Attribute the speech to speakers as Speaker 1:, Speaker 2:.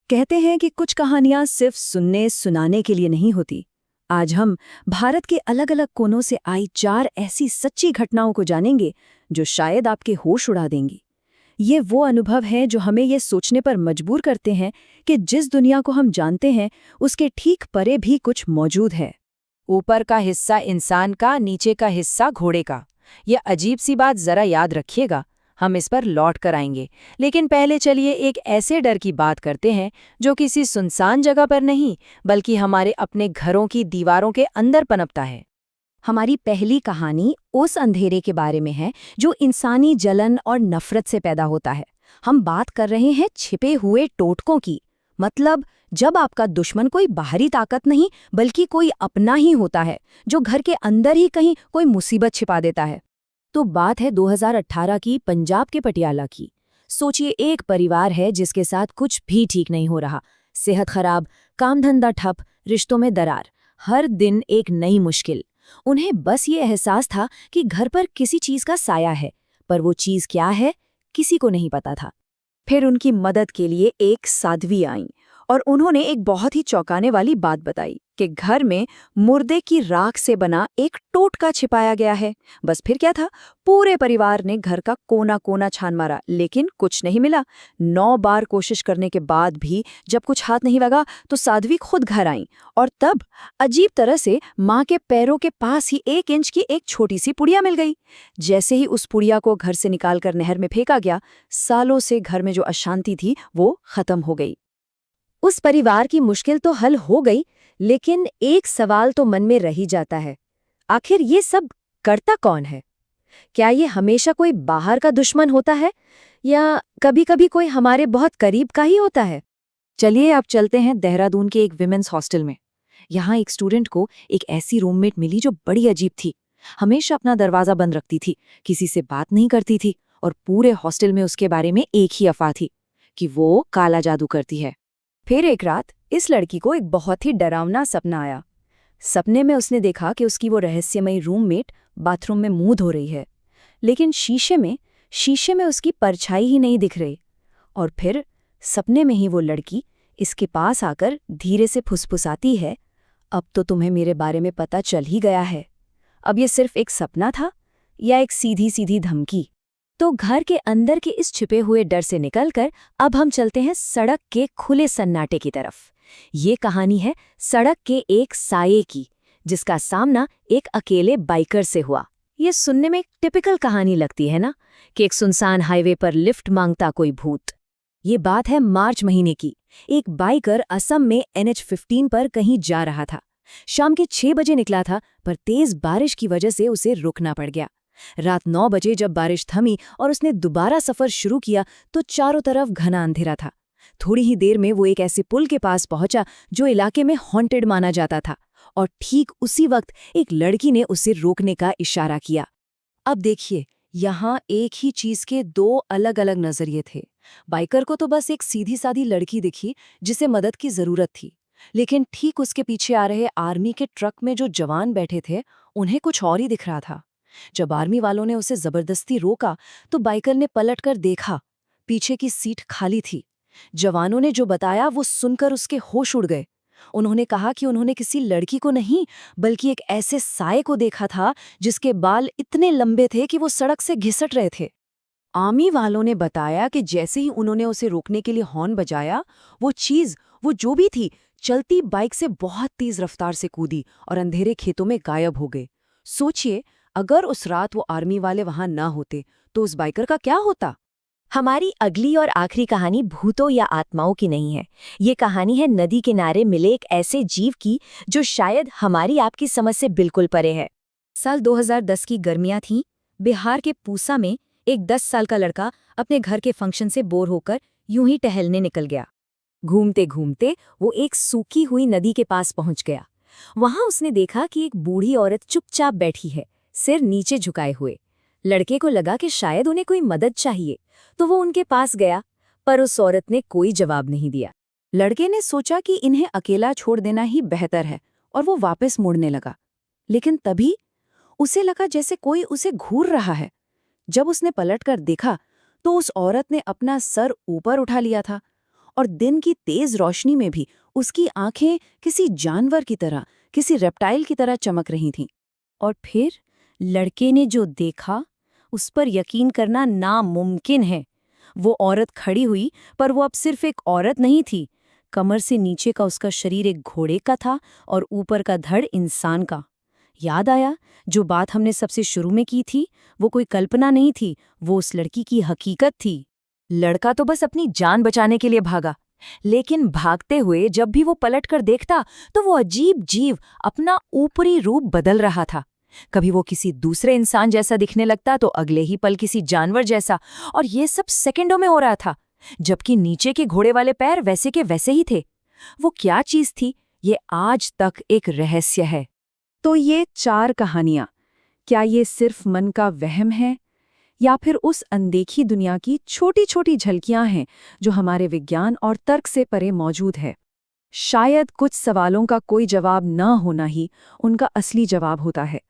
Speaker 1: कहते हैं कि कुछ कहानियां सिर्फ सुनने सुनाने के लिए नहीं होती। आज हम भारत के अलग अलग कोनों से आई 4 ऐसी सच्ची घटनाओं को जानेंगे जो शायद आपके होश उड़ा देंगी। ये वो अनुभव हैं जो हमें ये सोचने पर मजबूर करते हैं कि जिस दुनिया को हम जानते हैं उसके ठीक परे भी कुछ मौजूद है।
Speaker 2: ऊपर का हिस्सा इंसान का, नीचे का हिस्सा घोड़े का। यह अजीब सी बात जरा याद रखिएगा, हम इस पर लौट कर आएंगे। लेकिन पहले चलिए एक ऐसे डर की बात करते हैं जो किसी सुनसान जगह पर नहीं बल्कि हमारे अपने घरों की दीवारों के अंदर पनपता है।
Speaker 1: हमारी पहली कहानी उस अंधेरे के बारे में है जो इंसानी जलन और नफरत से पैदा होता है। हम बात कर रहे हैं छिपे हुए टोटकों की। मतलब जब आपका दुश्मन कोई बाहरी ताकत नहीं बल्कि कोई अपना ही होता है जो घर के अंदर ही कहीं कोई मुसीबत छिपा देता है। तो बात है 2018 की, पंजाब के पटियाला की। सोचिए, एक परिवार है जिसके साथ कुछ भी ठीक नहीं हो रहा। सेहत खराब, काम धंधा ठप, रिश्तों में दरार, हर दिन एक नई मुश्किल। उन्हें बस ये एहसास था कि घर पर किसी चीज का साया है, पर वो चीज क्या है किसी को नहीं पता था। फिर उनकी मदद के लिए एक साध्वी आईं और उन्होंने एक बहुत ही चौंकाने वाली बात बताई कि घर में मुर्दे की राख से बना एक टोटका छिपाया गया है। बस फिर क्या था, पूरे परिवार ने घर का कोना कोना छान मारा लेकिन कुछ नहीं मिला। 9 बार कोशिश करने के बाद भी जब कुछ हाथ नहीं लगा तो साध्वी खुद घर आईं और तब अजीब तरह से माँ के पैरों के पास ही 1 इंच की एक छोटी सी पुड़िया मिल गई। जैसे ही उस पुड़िया को घर से निकालकर नहर में फेंका गया, सालों से घर में जो अशांति थी वो खत्म हो गई। उस परिवार की मुश्किल तो हल हो गई, लेकिन एक सवाल तो मन में रह ही जाता है, आखिर ये सब करता कौन है? क्या ये हमेशा कोई बाहर का दुश्मन होता है या कभी-कभी कोई हमारे बहुत करीब का ही होता है? चलिए अब चलते हैं देहरादून के एक विमेंस हॉस्टल में। यहाँ एक स्टूडेंट को एक ऐसी रूममेट मिली जो बड़ी अजीब थी। हमेशा अपना दरवाजा बंद रखती थी, किसी से बात नहीं करती थी और पूरे हॉस्टल में उसके बारे में एक ही अफवाह थी कि वो काला जादू करती है। फिर एक रात इस लड़की को एक बहुत ही डरावना सपना आया। सपने में उसने देखा कि उसकी वो रहस्यमयी रूममेट बाथरूम में मुंह धो रही है, लेकिन शीशे में उसकी परछाई ही नहीं दिख रही। और फिर सपने में ही वो लड़की इसके पास आकर धीरे से फुसफुसाती है, अब तो तुम्हें मेरे बारे में पता चल ही गया है। अब ये सिर्फ एक सपना था या एक सीधी सीधी धमकी? तो घर के अंदर के इस छिपे हुए डर से निकलकर अब हम चलते हैं सड़क के खुले सन्नाटे की तरफ। ये कहानी है सड़क के एक साये की, जिसका सामना एक अकेले बाइकर से हुआ। ये सुनने में एक टिपिकल कहानी लगती है ना, कि एक सुनसान हाईवे पर लिफ्ट मांगता कोई भूत। ये बात है मार्च महीने की। एक बाइकर असम में NH15 पर कहीं जा रहा था। शाम के 6 बजे निकला था, पर तेज बारिश की वजह से उसे रुकना पड़ गया। रात 9 बजे जब बारिश थमी और उसने दोबारा सफर शुरू किया तो चारों तरफ घना अंधेरा था। थोड़ी ही देर में वो एक ऐसे पुल के पास पहुंचा जो इलाके में हॉन्टेड माना जाता था, और ठीक उसी वक्त एक लड़की ने उसे रोकने का इशारा किया। अब देखिए, यहाँ एक ही चीज के 2 अलग अलग नजरिए थे। बाइकर को तो बस एक सीधी सादी लड़की दिखी जिसे मदद की जरूरत थी, लेकिन ठीक उसके पीछे आ रहे आर्मी के ट्रक में जो जवान बैठे थे उन्हें कुछ और ही दिख रहा था। जब आर्मी वालों ने उसे जबरदस्ती रोका तो बाइकर ने पलटकर देखा, पीछे की सीट खाली थी। जवानों ने जो बताया वो सुनकर उसके होश उड़ गए। उन्होंने कहा कि उन्होंने किसी लड़की को नहीं बल्कि एक ऐसे साये को देखा था जिसके बाल इतने लंबे थे कि वो सड़क से घिसट रहे थे। आर्मी वालों ने बताया कि जैसे ही उन्होंने उसे रोकने के लिए हॉर्न बजाया, वो जो भी थी, चलती बाइक से बहुत तेज रफ्तार से कूदी और अंधेरे खेतों में गायब हो गए। सोचिए, अगर उस रात वो आर्मी वाले वहां ना होते तो उस बाइकर का क्या होता?
Speaker 3: हमारी अगली और आखिरी कहानी भूतों या आत्माओं की नहीं है। ये कहानी है नदी किनारे मिले एक ऐसे जीव की जो शायद हमारी आपकी समझ से बिल्कुल परे है।
Speaker 1: साल 2010 की गर्मियां थीं। बिहार के पूसा में एक 10 साल का लड़का अपने घर के फंक्शन से बोर होकर यूं ही टहलने निकल गया। घूमते घूमते वो एक सूखी हुई नदी के पास पहुंच गया। वहां उसने देखा कि एक बूढ़ी औरत चुपचाप बैठी है, सिर नीचे झुकाए हुए। लड़के को लगा कि शायद उन्हें कोई मदद चाहिए, तो वो उनके पास गया, पर उस औरत ने कोई जवाब नहीं दिया। लड़के ने सोचा कि इन्हें अकेला छोड़ देना ही बेहतर है और वो वापस मुड़ने लगा। लेकिन तभी उसे लगा जैसे कोई उसे घूर रहा है। जब उसने पलटकर देखा तो उस औरत ने अपना सर ऊपर उठा लिया था और दिन की तेज रोशनी में भी उसकी आंखें किसी जानवर की तरह, किसी रेप्टाइल की तरह चमक रही थीं। और फिर लड़के ने जो देखा, उस पर यकीन करना नामुमकिन है। वो औरत खड़ी हुई, पर वो अब सिर्फ एक औरत नहीं थी। कमर से नीचे का उसका शरीर एक घोड़े का था और ऊपर का धड़ इंसान का। याद आया, जो बात हमने सबसे शुरू में की थी, वो कोई कल्पना नहीं थी, वो उस लड़की की हकीकत थी।
Speaker 3: लड़का तो बस अपनी जान बचाने के लिए भागा, लेकिन भागते हुए जब भी वो पलटकर देखता तो वो अजीब जीव अपना ऊपरी रूप बदल रहा था। कभी वो किसी दूसरे इंसान जैसा दिखने लगता तो अगले ही पल किसी जानवर जैसा, और ये सब सेकंडों में हो रहा था, जबकि नीचे के घोड़े वाले पैर वैसे के वैसे ही थे। वो क्या चीज थी, ये आज तक एक रहस्य है।
Speaker 2: तो ये 4 कहानियां, क्या ये सिर्फ मन का वहम है, या फिर उस अनदेखी दुनिया की छोटी-छोटी झलकियां हैं जो हमारे विज्ञान और तर्क से परे मौजूद है? शायद कुछ सवालों का कोई जवाब न होना ही उनका असली जवाब होता है।